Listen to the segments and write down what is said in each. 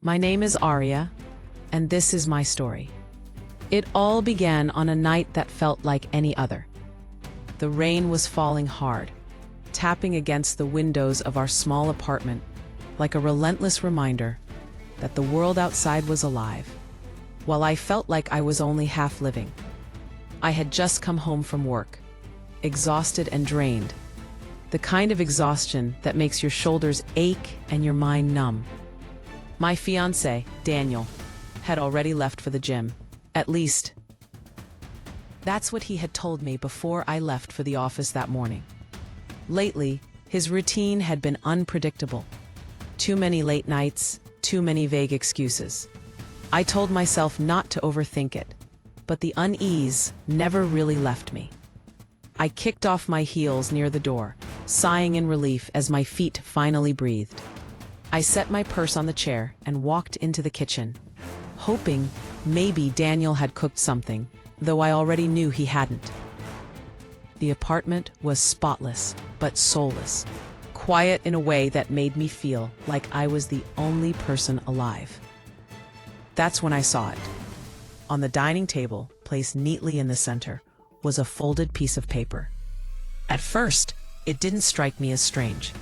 My name is Aria, and this is my story. It all began on a night that felt like any other. The rain was falling hard, tapping against the windows of our small apartment like a relentless reminder that the world outside was alive, while I felt like I was only half living. I had just come home from work, exhausted and drained, the kind of exhaustion that makes your shoulders ache and your mind numb. My fiancé, Daniel, had already left for the gym. At least, that's what he had told me before I left for the office that morning. Lately, his routine had been unpredictable. Too many late nights, too many vague excuses. I told myself not to overthink it, but the unease never really left me. I kicked off my heels near the door, sighing in relief as my feet finally breathed. I set my purse on the chair and walked into the kitchen, hoping maybe Daniel had cooked something, though I already knew he hadn't. The apartment was spotless, but soulless, quiet in a way that made me feel like I was the only person alive. That's when I saw it. On the dining table, placed neatly in the center, was a folded piece of paper. At first, it didn't strike me as strange.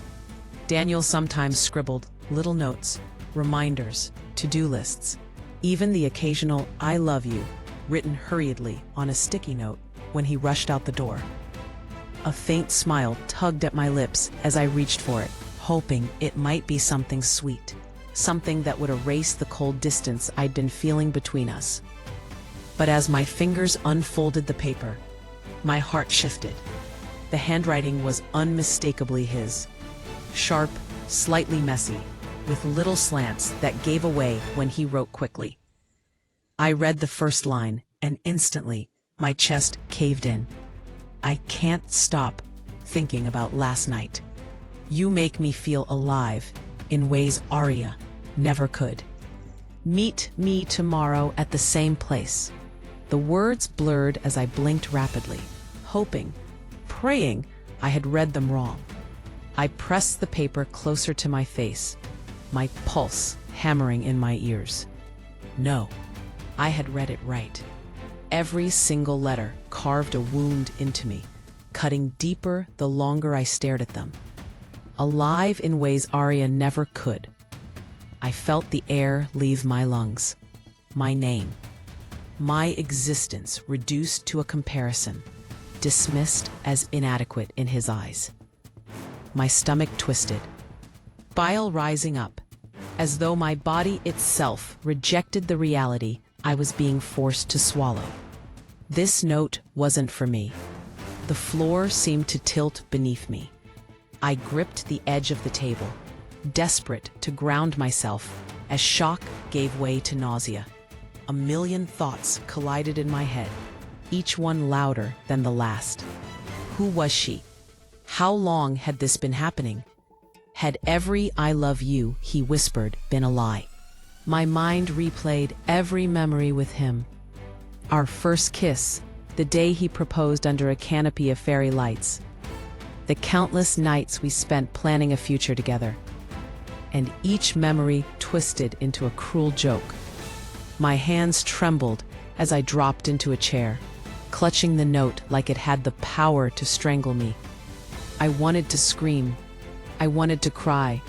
Daniel sometimes scribbled little notes, reminders, to-do lists, even the occasional "I love you" written hurriedly on a sticky note when he rushed out the door. A faint smile tugged at my lips as I reached for it, hoping it might be something sweet, something that would erase the cold distance I'd been feeling between us. But as my fingers unfolded the paper, my heart shifted. The handwriting was unmistakably his. Sharp, slightly messy, with little slants that gave away when he wrote quickly. I read the first line, and instantly, my chest caved in. I can't stop thinking about last night. You make me feel alive in ways Aria never could. Meet me tomorrow at the same place. The words blurred as I blinked rapidly, hoping, praying I had read them wrong. I pressed the paper closer to my face, my pulse hammering in my ears. No, I had read it right. Every single letter carved a wound into me, cutting deeper the longer I stared at them. Alive in ways Aria never could. I felt the air leave my lungs. My name, my existence reduced to a comparison, dismissed as inadequate in his eyes. My stomach twisted, bile rising up, as though my body itself rejected the reality I was being forced to swallow. This note wasn't for me. The floor seemed to tilt beneath me. I gripped the edge of the table, desperate to ground myself as shock gave way to nausea. A million thoughts collided in my head, each one louder than the last. Who was she? How long had this been happening? Had every "I love you" he whispered been a lie? My mind replayed every memory with him. Our first kiss, the day he proposed under a canopy of fairy lights. The countless nights we spent planning a future together. And each memory twisted into a cruel joke. My hands trembled as I dropped into a chair, clutching the note like it had the power to strangle me. I wanted to scream. I wanted to cry.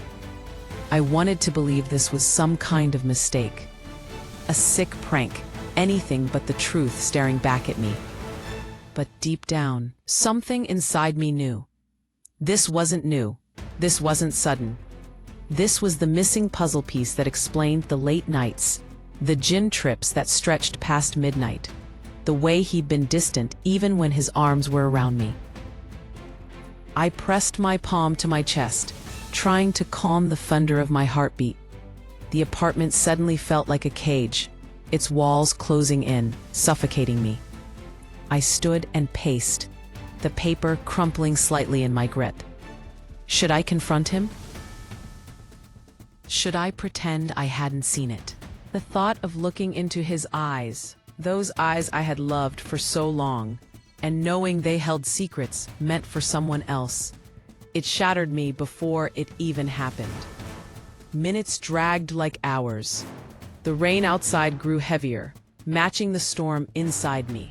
I wanted to believe this was some kind of mistake. A sick prank, anything but the truth staring back at me. But deep down, something inside me knew. This wasn't new. This wasn't sudden. This was the missing puzzle piece that explained the late nights, the gym trips that stretched past midnight, the way he'd been distant even when his arms were around me. I pressed my palm to my chest, trying to calm the thunder of my heartbeat. The apartment suddenly felt like a cage, its walls closing in, suffocating me. I stood and paced, the paper crumpling slightly in my grip. Should I confront him? Should I pretend I hadn't seen it? The thought of looking into his eyes, those eyes I had loved for so long, and knowing they held secrets meant for someone else, it shattered me before it even happened. Minutes dragged like hours. The rain outside grew heavier, matching the storm inside me.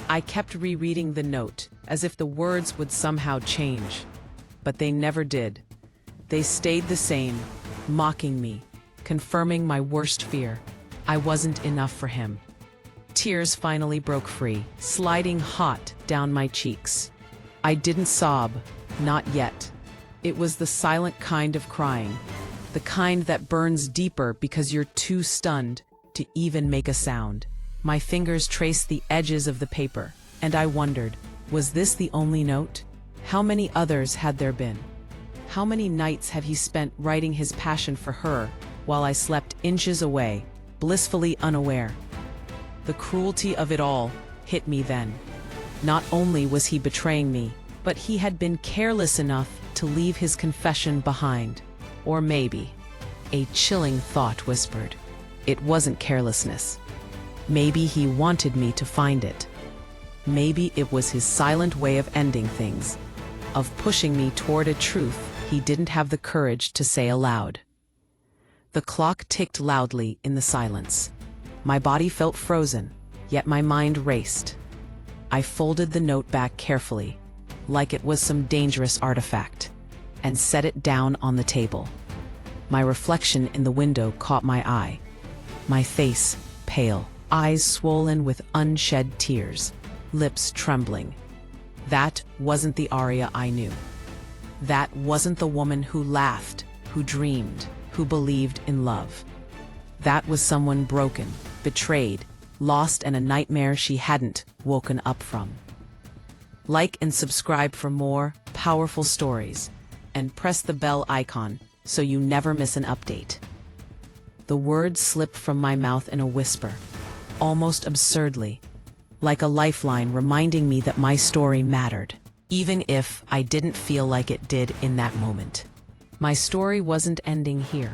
I kept rereading the note, as if the words would somehow change. But they never did. They stayed the same, mocking me, confirming my worst fear. I wasn't enough for him. Tears finally broke free, sliding hot down my cheeks. I didn't sob, not yet. It was the silent kind of crying, the kind that burns deeper because you're too stunned to even make a sound. My fingers traced the edges of the paper, and I wondered, was this the only note? How many others had there been? How many nights had he spent writing his passion for her while I slept inches away, blissfully unaware? The cruelty of it all hit me then. Not only was he betraying me, but he had been careless enough to leave his confession behind. Or maybe, a chilling thought whispered, it wasn't carelessness. Maybe he wanted me to find it. Maybe it was his silent way of ending things, of pushing me toward a truth he didn't have the courage to say aloud. The clock ticked loudly in the silence. My body felt frozen, yet my mind raced. I folded the note back carefully, like it was some dangerous artifact, and set it down on the table. My reflection in the window caught my eye. My face pale, eyes swollen with unshed tears, lips trembling. That wasn't the Aria I knew. That wasn't the woman who laughed, who dreamed, who believed in love. That was someone broken, betrayed, lost, and a nightmare she hadn't woken up from. Like and subscribe for more powerful stories, and press the bell icon so you never miss an update. The words slipped from my mouth in a whisper, almost absurdly, like a lifeline reminding me that my story mattered, even if I didn't feel like it did in that moment. My story wasn't ending here.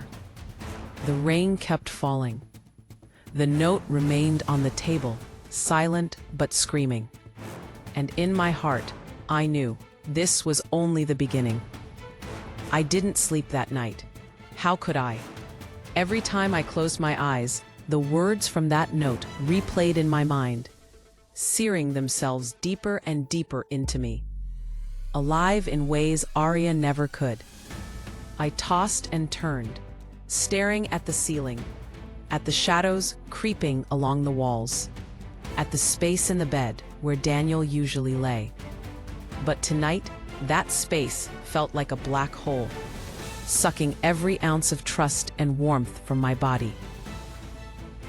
The rain kept falling. The note remained on the table, silent but screaming. And in my heart, I knew this was only the beginning. I didn't sleep that night. How could I? Every time I closed my eyes, the words from that note replayed in my mind, searing themselves deeper and deeper into me, alive in ways Aria never could. I tossed and turned, staring at the ceiling, at the shadows creeping along the walls, at the space in the bed where Daniel usually lay. But tonight, that space felt like a black hole, sucking every ounce of trust and warmth from my body.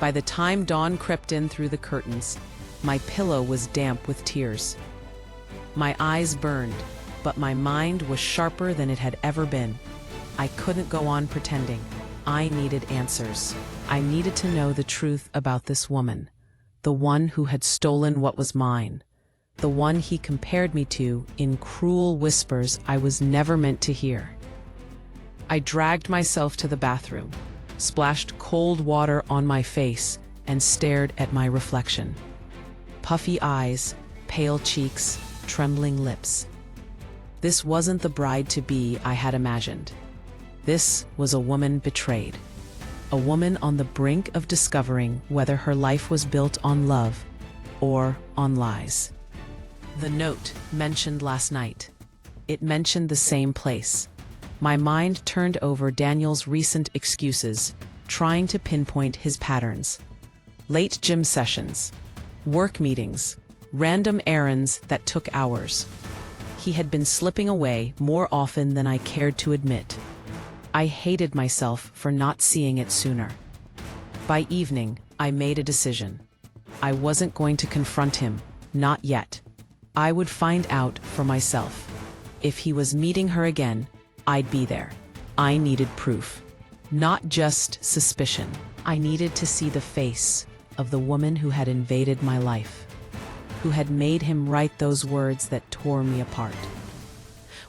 By the time dawn crept in through the curtains, my pillow was damp with tears. My eyes burned, but my mind was sharper than it had ever been. I couldn't go on pretending. I needed answers. I needed to know the truth about this woman, the one who had stolen what was mine, the one he compared me to in cruel whispers I was never meant to hear. I dragged myself to the bathroom, splashed cold water on my face, and stared at my reflection. Puffy eyes, pale cheeks, trembling lips. This wasn't the bride-to-be I had imagined. This was a woman betrayed. A woman on the brink of discovering whether her life was built on love or on lies. The note mentioned last night. It mentioned the same place. My mind turned over Daniel's recent excuses, trying to pinpoint his patterns. Late gym sessions, work meetings, random errands that took hours. He had been slipping away more often than I cared to admit. I hated myself for not seeing it sooner. By evening, I made a decision. I wasn't going to confront him, not yet. I would find out for myself. If he was meeting her again, I'd be there. I needed proof, not just suspicion. I needed to see the face of the woman who had invaded my life, who had made him write those words that tore me apart.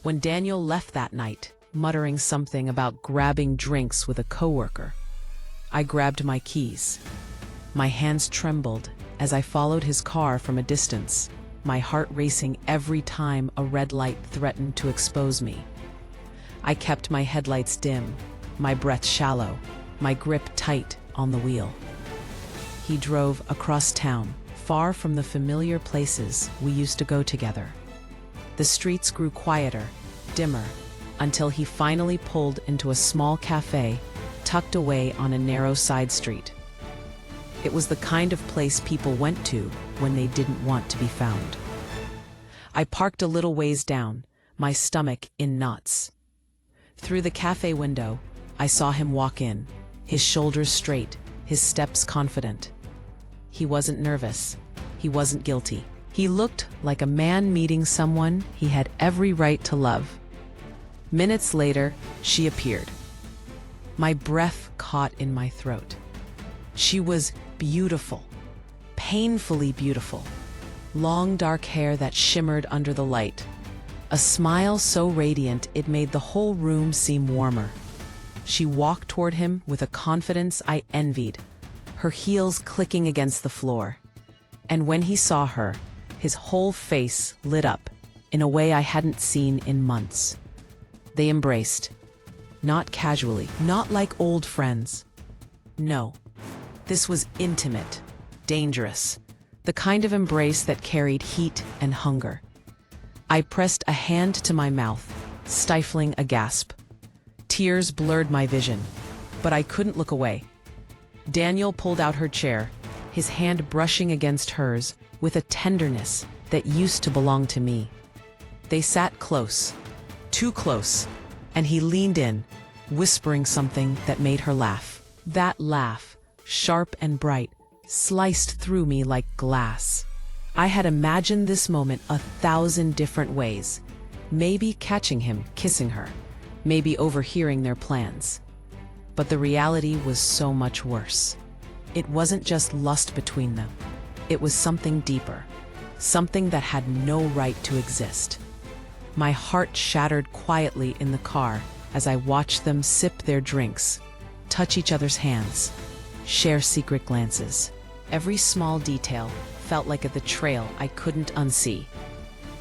When Daniel left that night, muttering something about grabbing drinks with a coworker, I grabbed my keys. My hands trembled as I followed his car from a distance, my heart racing every time a red light threatened to expose me. I kept my headlights dim, my breath shallow, my grip tight on the wheel. He drove across town, far from the familiar places we used to go together. The streets grew quieter, dimmer, until he finally pulled into a small cafe tucked away on a narrow side street. It was the kind of place people went to when they didn't want to be found. I parked a little ways down, my stomach in knots. Through the cafe window, I saw him walk in, his shoulders straight, his steps confident. He wasn't nervous. He wasn't guilty. He looked like a man meeting someone he had every right to love. Minutes later, she appeared. My breath caught in my throat. She was beautiful, painfully beautiful. Long dark hair that shimmered under the light. A smile so radiant it made the whole room seem warmer. She walked toward him with a confidence I envied, her heels clicking against the floor. And when he saw her, his whole face lit up in a way I hadn't seen in months. They embraced. Not casually, not like old friends. No, this was intimate, dangerous, the kind of embrace that carried heat and hunger. I pressed a hand to my mouth, stifling a gasp. Tears blurred my vision, but I couldn't look away. Daniel pulled out her chair, his hand brushing against hers with a tenderness that used to belong to me. They sat close, too close, and he leaned in, whispering something that made her laugh. That laugh, sharp and bright, sliced through me like glass. I had imagined this moment 1,000 different ways, maybe catching him kissing her, maybe overhearing their plans. But the reality was so much worse. It wasn't just lust between them. It was something deeper, something that had no right to exist. My heart shattered quietly in the car as I watched them sip their drinks, touch each other's hands, share secret glances. Every small detail felt like a betrayal I couldn't unsee.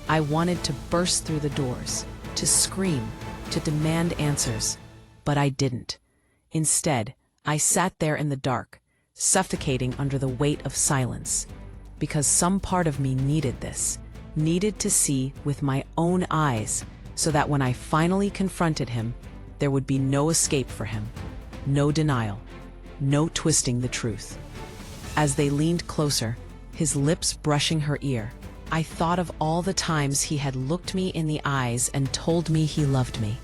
I wanted to burst through the doors, to scream, to demand answers, but I didn't. Instead, I sat there in the dark, suffocating under the weight of silence, because some part of me needed this, needed to see with my own eyes, so that when I finally confronted him, there would be no escape for him, no denial, no twisting the truth. As they leaned closer, his lips brushing her ear, I thought of all the times he had looked me in the eyes and told me he loved me.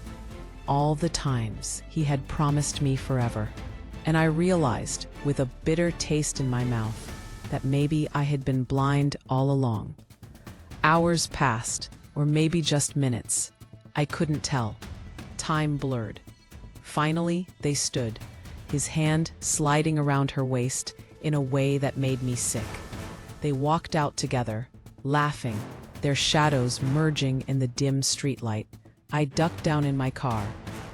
All the times he had promised me forever. And I realized, with a bitter taste in my mouth, that maybe I had been blind all along. Hours passed, or maybe just minutes. I couldn't tell. Time blurred. Finally, they stood, his hand sliding around her waist in a way that made me sick. They walked out together, laughing, their shadows merging in the dim streetlight. I ducked down in my car,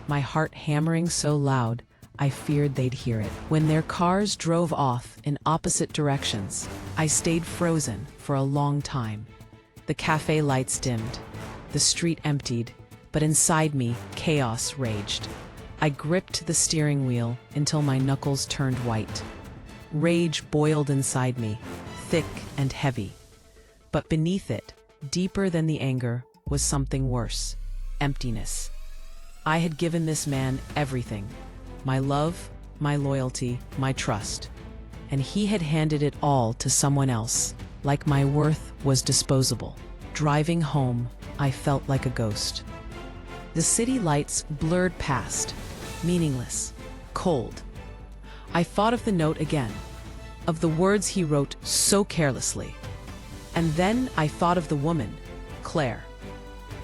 my heart hammering so loud I feared they'd hear it. When their cars drove off in opposite directions, I stayed frozen for a long time. The cafe lights dimmed, the street emptied, but inside me, chaos raged. I gripped the steering wheel until my knuckles turned white. Rage boiled inside me, thick and heavy. But beneath it, deeper than the anger, was something worse: emptiness. I had given this man everything: my love, my loyalty, my trust. And he had handed it all to someone else, like my worth was disposable. Driving home, I felt like a ghost. The city lights blurred past, meaningless, cold. I thought of the note again, of the words he wrote so carelessly. And then I thought of the woman, Claire.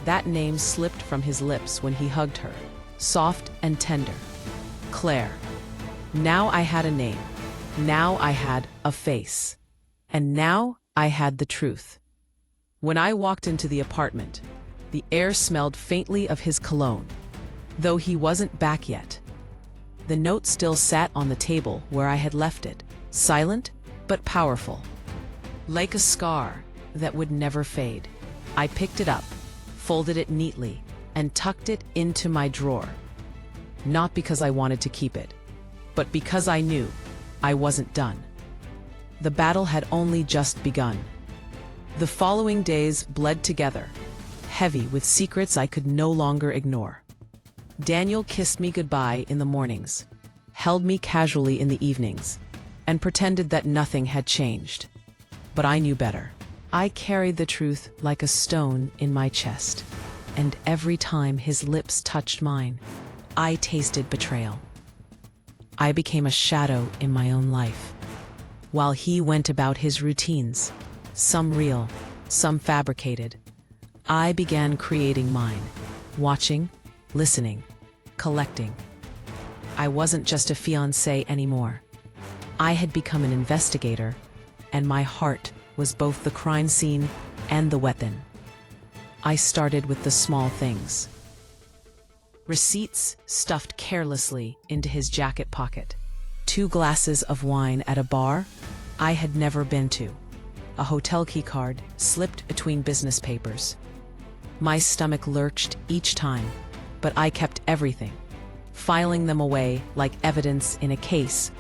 That name slipped from his lips when he hugged her, soft and tender. Claire. Now I had a name. Now I had a face. And now I had the truth. When I walked into the apartment, the air smelled faintly of his cologne, though he wasn't back yet. The note still sat on the table where I had left it, silent but powerful. Like a scar that would never fade. I picked it up, folded it neatly, and tucked it into my drawer. not because I wanted to keep it, but because I knew I wasn't done. The battle had only just begun. The following days bled together, heavy with secrets I could no longer ignore. Daniel kissed me goodbye in the mornings, held me casually in the evenings, and pretended that nothing had changed. But I knew better. I carried the truth like a stone in my chest, and every time his lips touched mine, I tasted betrayal. I became a shadow in my own life, while he went about his routines, some real, some fabricated. I began creating mine, watching, listening, collecting. I wasn't just a fiancé anymore. I had become an investigator, and my heart was both the crime scene and the weapon. I started with the small things. Receipts stuffed carelessly into his jacket pocket. 2 glasses of wine at a bar I had never been to. A hotel key card slipped between business papers. My stomach lurched each time, but I kept everything, filing them away like evidence in a case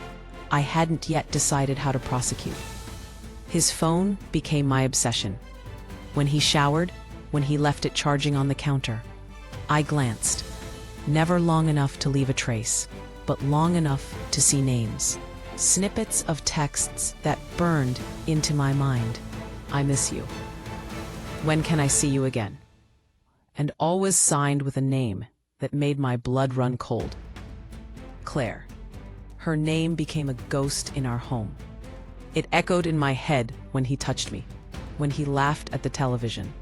I hadn't yet decided how to prosecute. His phone became my obsession. When he showered, when he left it charging on the counter, I glanced, never long enough to leave a trace, but long enough to see names. Snippets of texts that burned into my mind. I miss you. When can I see you again? And always signed with a name that made my blood run cold. Claire. Her name became a ghost in our home. It echoed in my head when he touched me, when he laughed at the television,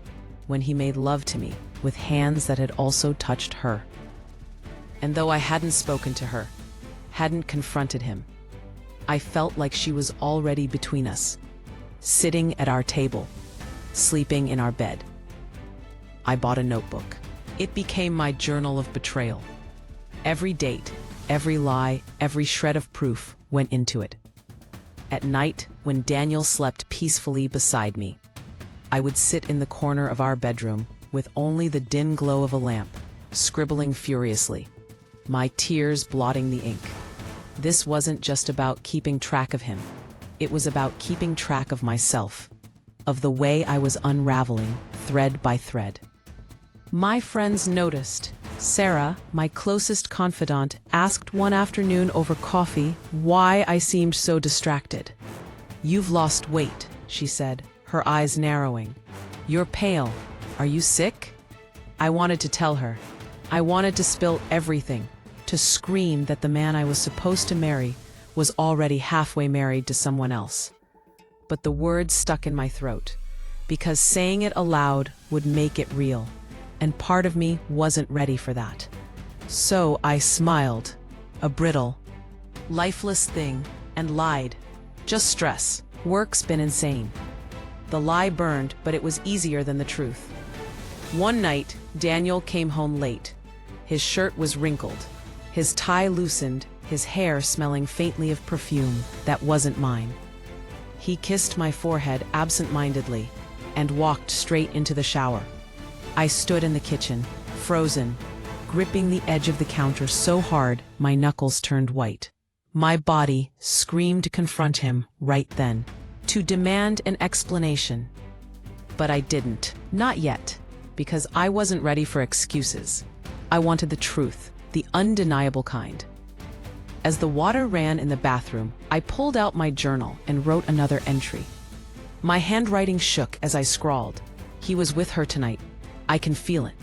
when he made love to me with hands that had also touched her. And though I hadn't spoken to her, hadn't confronted him, I felt like she was already between us, sitting at our table, sleeping in our bed. I bought a notebook. It became my journal of betrayal. Every date, every lie, every shred of proof went into it. At night, when Daniel slept peacefully beside me, I would sit in the corner of our bedroom with only the dim glow of a lamp, scribbling furiously, my tears blotting the ink. This wasn't just about keeping track of him. It was about keeping track of myself, of the way I was unraveling thread by thread. My friends noticed. Sarah, my closest confidant, asked one afternoon over coffee why I seemed so distracted. "You've lost weight," she said, her eyes narrowing. "You're pale. Are you sick?" I wanted to tell her. I wanted to spill everything, to scream that the man I was supposed to marry was already halfway married to someone else. But the words stuck in my throat, because saying it aloud would make it real, and part of me wasn't ready for that. So I smiled, a brittle, lifeless thing, and lied. Just stress. Work's been insane. The lie burned, but it was easier than the truth. One night, Daniel came home late. His shirt was wrinkled, his tie loosened, his hair smelling faintly of perfume that wasn't mine. He kissed my forehead absent-mindedly and walked straight into the shower. I stood in the kitchen, frozen, gripping the edge of the counter so hard my knuckles turned white. My body screamed to confront him right then, to demand an explanation. But I didn't, not yet, because I wasn't ready for excuses. I wanted the truth, the undeniable kind. As the water ran in the bathroom, I pulled out my journal and wrote another entry. My handwriting shook as I scrawled. He was with her tonight. I can feel it.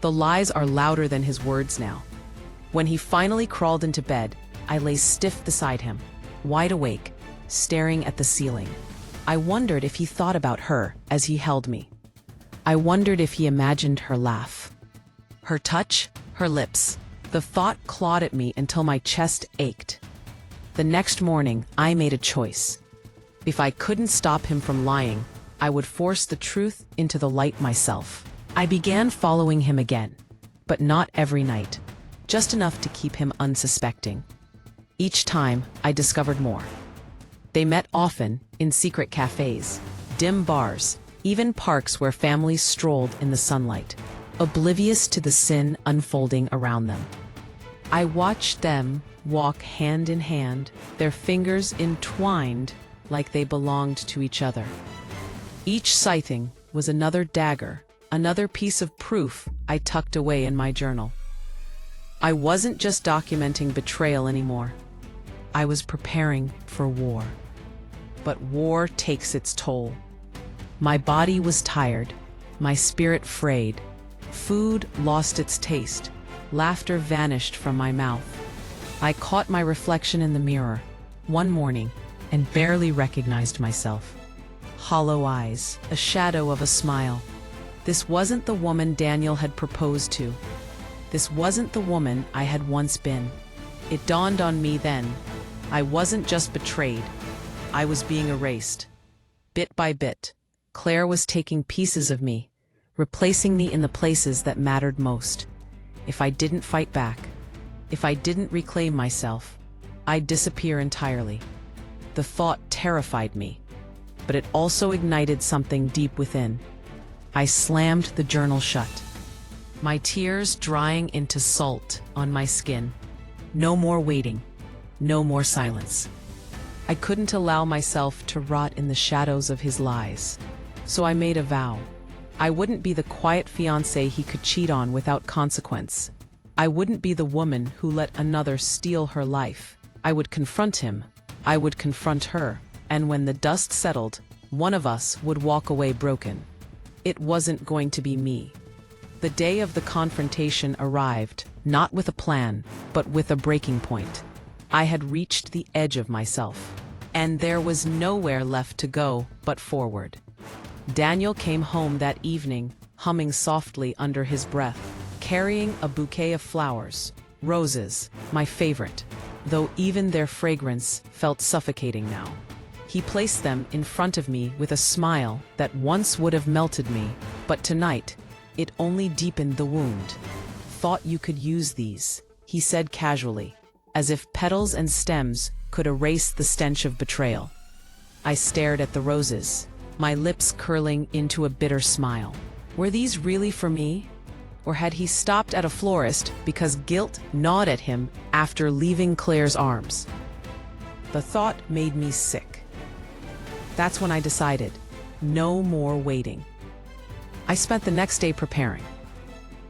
The lies are louder than his words now. When he finally crawled into bed, I lay stiff beside him, wide awake, staring at the ceiling. I wondered if he thought about her as he held me. I wondered if he imagined her laugh, her touch, her lips. The thought clawed at me until my chest ached. The next morning, I made a choice. If I couldn't stop him from lying, I would force the truth into the light myself. I began following him again, but not every night, just enough to keep him unsuspecting. Each time, I discovered more. They met often in secret cafes, dim bars, even parks where families strolled in the sunlight, oblivious to the sin unfolding around them. I watched them walk hand in hand, their fingers entwined like they belonged to each other. Each sighting was another dagger, another piece of proof I tucked away in my journal. I wasn't just documenting betrayal anymore. I was preparing for war. But war takes its toll. My body was tired, my spirit frayed. Food lost its taste. Laughter vanished from my mouth. I caught my reflection in the mirror one morning and barely recognized myself. Hollow eyes, a shadow of a smile. This wasn't the woman Daniel had proposed to. This wasn't the woman I had once been. It dawned on me then. I wasn't just betrayed. I was being erased. Bit by bit, Claire was taking pieces of me, replacing me in the places that mattered most. If I didn't fight back, if I didn't reclaim myself, I'd disappear entirely. The thought terrified me, but it also ignited something deep within. I slammed the journal shut, my tears drying into salt on my skin. No more waiting, no more silence. I couldn't allow myself to rot in the shadows of his lies. So I made a vow. I wouldn't be the quiet fiancé he could cheat on without consequence. I wouldn't be the woman who let another steal her life. I would confront him. I would confront her. And when the dust settled, one of us would walk away broken. It wasn't going to be me. The day of the confrontation arrived, not with a plan, but with a breaking point. I had reached the edge of myself, and there was nowhere left to go but forward. Daniel came home that evening, humming softly under his breath, carrying a bouquet of flowers, roses, my favorite, though even their fragrance felt suffocating now. He placed them in front of me with a smile that once would have melted me, but tonight, it only deepened the wound. "Thought you could use these," he said casually, as if petals and stems could erase the stench of betrayal. I stared at the roses, my lips curling into a bitter smile. Were these really for me? Or had he stopped at a florist because guilt gnawed at him after leaving Claire's arms? The thought made me sick. That's when I decided, no more waiting. I spent the next day preparing.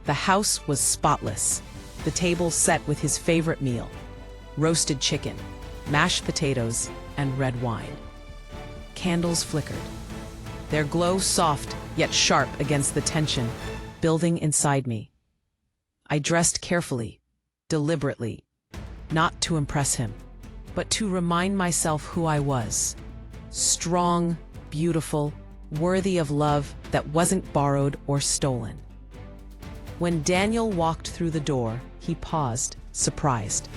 The house was spotless, the table set with his favorite meal, roasted chicken, mashed potatoes, and red wine. Candles flickered, their glow soft yet sharp against the tension building inside me. I dressed carefully, deliberately, not to impress him, but to remind myself who I was. Strong, beautiful, worthy of love that wasn't borrowed or stolen. When Daniel walked through the door, he paused, surprised.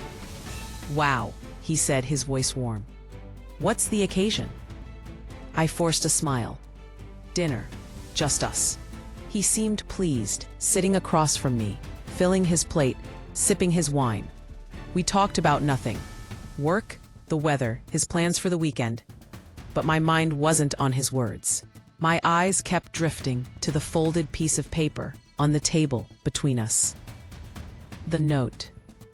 "Wow," he said, his voice warm. "What's the occasion?" I forced a smile. "Dinner. Just us." He seemed pleased, sitting across from me, filling his plate, sipping his wine. We talked about nothing. Work, the weather, his plans for the weekend. But my mind wasn't on his words. My eyes kept drifting to the folded piece of paper on the table between us. The note.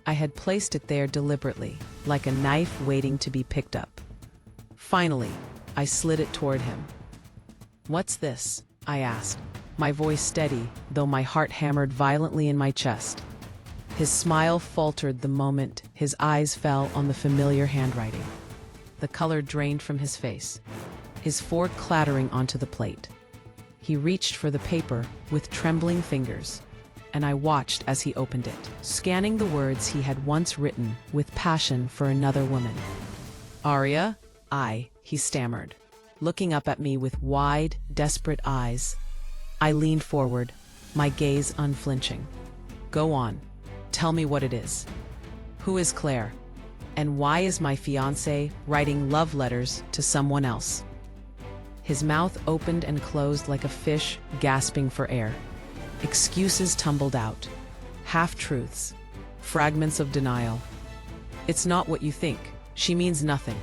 I had placed it there deliberately, like a knife waiting to be picked up. Finally, I slid it toward him. "What's this?" I asked, my voice steady, though my heart hammered violently in my chest. His smile faltered the moment his eyes fell on the familiar handwriting. The color drained from his face, his fork clattering onto the plate. He reached for the paper with trembling fingers, and I watched as he opened it, scanning the words he had once written with passion for another woman. "Aria, he stammered, looking up at me with wide, desperate eyes. I leaned forward, my gaze unflinching. "Go on. Tell me what it is. Who is Claire? And why is my fiancé writing love letters to someone else?" His mouth opened and closed like a fish gasping for air. Excuses tumbled out. Half-truths. Fragments of denial. "It's not what you think. She means nothing."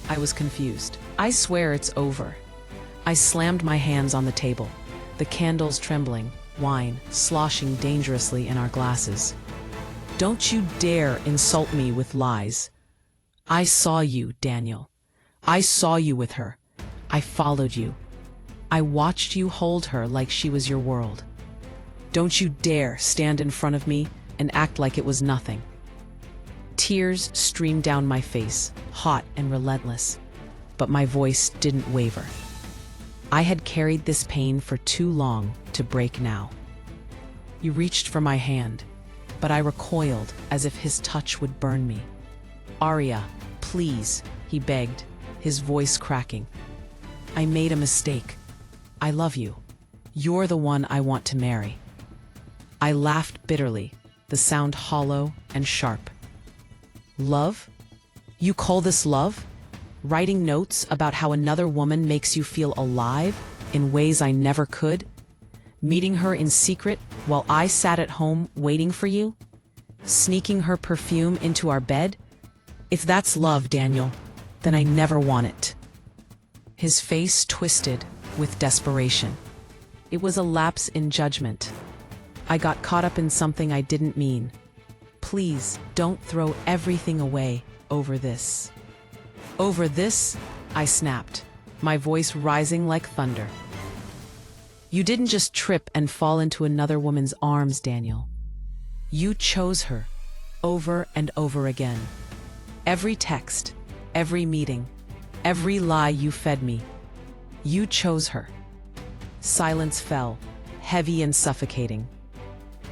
I was confused. "I swear it's over." I slammed my hands on the table, the candles trembling, wine sloshing dangerously in our glasses. Don't you dare insult me with lies. I saw you, Daniel. I saw you with her. I followed you. I watched you hold her like she was your world. Don't you dare stand in front of me and act like it was nothing. Tears streamed down my face, hot and relentless, but my voice didn't waver. I had carried this pain for too long to break now. You reached for my hand, but I recoiled as if his touch would burn me. Aria, please, he begged, his voice cracking. I made a mistake. I love you. You're the one I want to marry. I laughed bitterly, the sound hollow and sharp. Love? You call this love? Writing notes about how another woman makes you feel alive in ways I never could? Meeting her in secret while I sat at home waiting for you? Sneaking her perfume into our bed? If that's love, Daniel, then I never want it. His face twisted with desperation. It was a lapse in judgment. I got caught up in something I didn't mean. Please don't throw everything away over this. Over this, I snapped, my voice rising like thunder. You didn't just trip and fall into another woman's arms, Daniel. You chose her, over and over again. Every text, every meeting, every lie you fed me. You chose her. Silence fell, heavy and suffocating.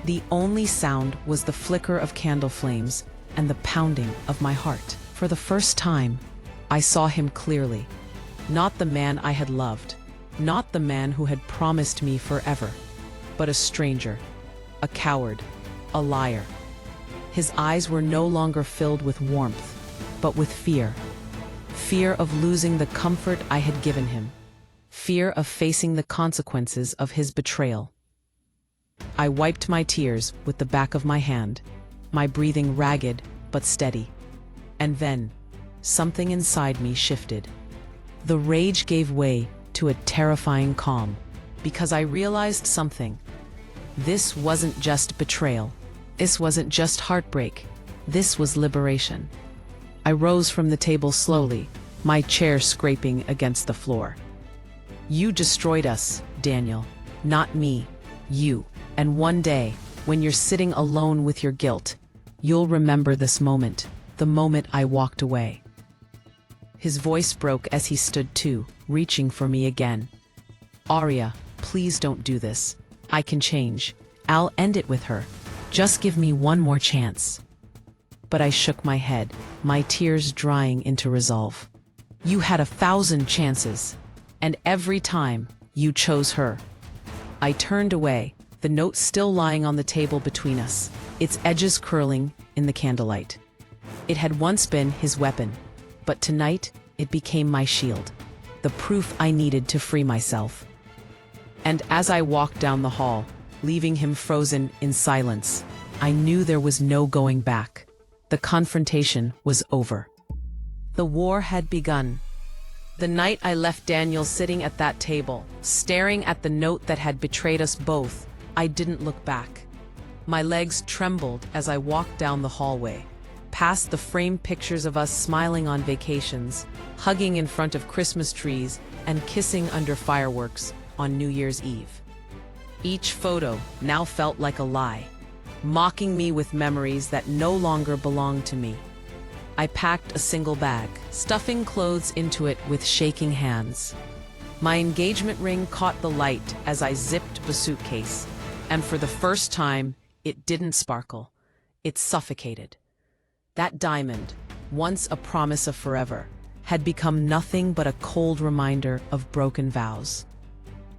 The only sound was the flicker of candle flames and the pounding of my heart. For the first time, I saw him clearly. Not the man I had loved, not the man who had promised me forever, but a stranger, a coward, a liar. His eyes were no longer filled with warmth, but with fear. Fear of losing the comfort I had given him. Fear of facing the consequences of his betrayal. I wiped my tears with the back of my hand, my breathing ragged but steady. And then, something inside me shifted. The rage gave way to a terrifying calm, because I realized something. This wasn't just betrayal. This wasn't just heartbreak. This was liberation. I rose from the table slowly, my chair scraping against the floor. You destroyed us, Daniel. Not me. You. And one day, when you're sitting alone with your guilt, you'll remember this moment, the moment I walked away. His voice broke as he stood too, reaching for me again. Aria, please don't do this. I can change. I'll end it with her. Just give me one more chance. But I shook my head, my tears drying into resolve. You had 1,000 chances, and every time you chose her. I turned away, the note still lying on the table between us, its edges curling in the candlelight. It had once been his weapon, but tonight it became my shield, the proof I needed to free myself. And as I walked down the hall, leaving him frozen in silence, I knew there was no going back. The confrontation was over. The war had begun. The night I left Daniel sitting at that table, staring at the note that had betrayed us both, I didn't look back. My legs trembled as I walked down the hallway, past the framed pictures of us smiling on vacations, hugging in front of Christmas trees, and kissing under fireworks on New Year's Eve. Each photo now felt like a lie, mocking me with memories that no longer belonged to me. I packed a single bag, stuffing clothes into it with shaking hands. My engagement ring caught the light as I zipped the suitcase, and for the first time, it didn't sparkle. It suffocated. That diamond, once a promise of forever, had become nothing but a cold reminder of broken vows.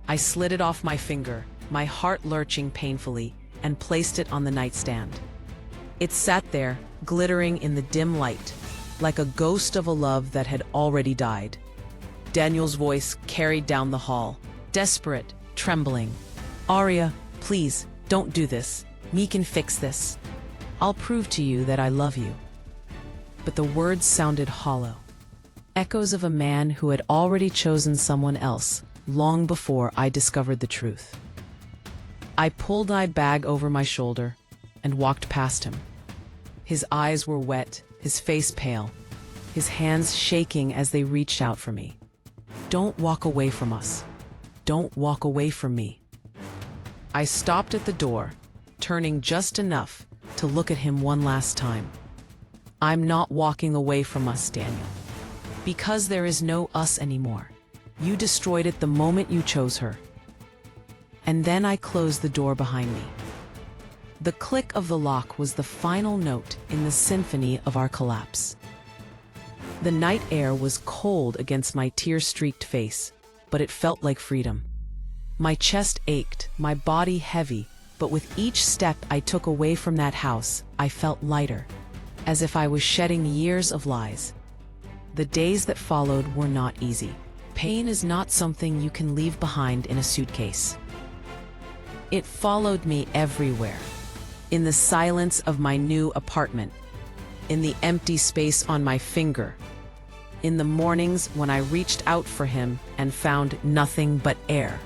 I slid it off my finger, my heart lurching painfully, and placed it on the nightstand. It sat there, glittering in the dim light, like a ghost of a love that had already died. Daniel's voice carried down the hall, desperate, trembling. Aria, please, don't do this. Me can fix this. I'll prove to you that I love you. But the words sounded hollow. Echoes of a man who had already chosen someone else, long before I discovered the truth. I pulled my bag over my shoulder and walked past him, His eyes were wet, his face pale, his hands shaking as they reached out for me. "Don't walk away from us. Don't walk away from me." I stopped at the door, turning just enough to look at him one last time. "I'm not walking away from us, Daniel. Because there is no us anymore. You destroyed it the moment you chose her." And then I closed the door behind me. The click of the lock was the final note in the symphony of our collapse. The night air was cold against my tear-streaked face, but it felt like freedom. My chest ached, my body heavy, but with each step I took away from that house, I felt lighter, as if I was shedding years of lies. The days that followed were not easy. Pain is not something you can leave behind in a suitcase. It followed me everywhere. In the silence of my new apartment, in the empty space on my finger, in the mornings when I reached out for him and found nothing but air.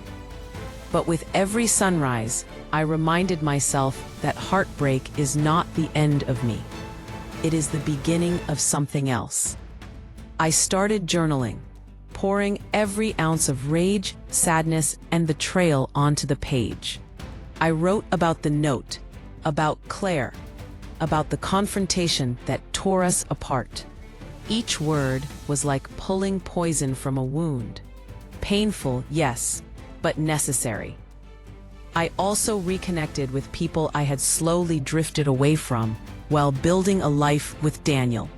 But with every sunrise, I reminded myself that heartbreak is not the end of me. It is the beginning of something else. I started journaling, pouring every ounce of rage, sadness, and betrayal onto the page. I wrote about the note, about Claire, about the confrontation that tore us apart. Each word was like pulling poison from a wound. Painful, yes, but necessary. I also reconnected with people I had slowly drifted away from while building a life with Daniel.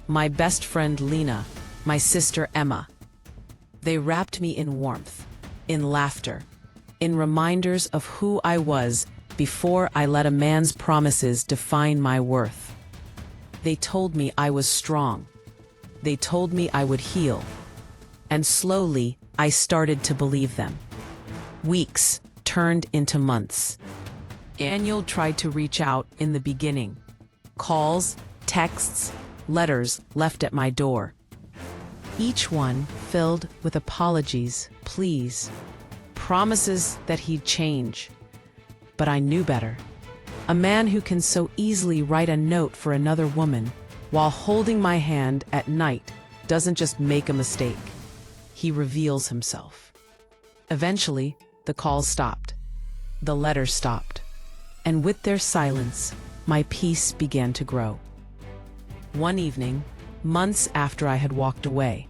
My best friend Lena, my sister Emma. They wrapped me in warmth, in laughter, in reminders of who I was before I let a man's promises define my worth. They told me I was strong. They told me I would heal. And slowly, I started to believe them. Weeks turned into months. Daniel tried to reach out in the beginning. Calls, texts, letters left at my door. Each one filled with apologies, pleas, promises that he'd change. But I knew better. A man who can so easily write a note for another woman while holding my hand at night doesn't just make a mistake. He reveals himself. Eventually, the calls stopped. The letters stopped. And with their silence, my peace began to grow. One evening, months after I had walked away,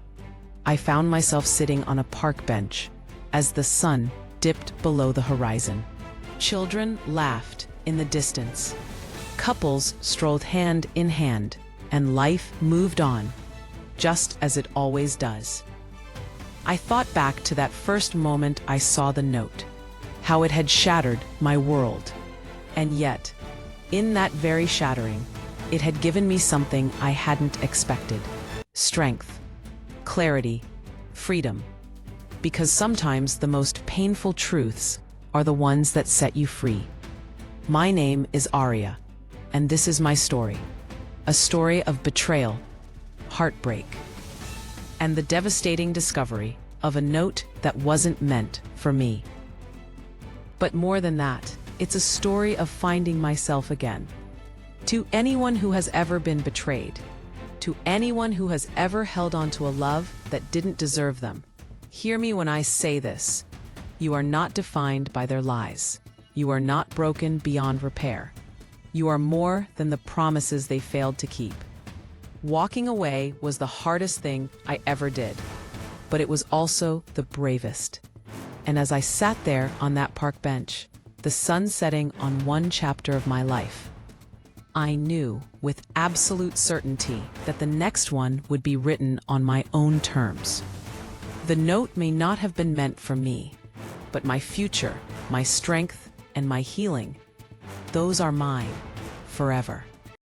I found myself sitting on a park bench as the sun dipped below the horizon. Children laughed in the distance. Couples strolled hand in hand, and life moved on, just as it always does. I thought back to that first moment I saw the note, how it had shattered my world. And yet, in that very shattering, it had given me something I hadn't expected. Strength, clarity, freedom. Because sometimes the most painful truths are the ones that set you free. My name is Aria, and this is my story. A story of betrayal, heartbreak, and the devastating discovery of a note that wasn't meant for me. But more than that, it's a story of finding myself again. To anyone who has ever been betrayed, to anyone who has ever held on to a love that didn't deserve them, hear me when I say this. You are not defined by their lies. You are not broken beyond repair. You are more than the promises they failed to keep. Walking away was the hardest thing I ever did, but it was also the bravest. And as I sat there on that park bench, the sun setting on one chapter of my life, I knew with absolute certainty that the next one would be written on my own terms. The note may not have been meant for me, but my future, my strength, and my healing, those are mine forever.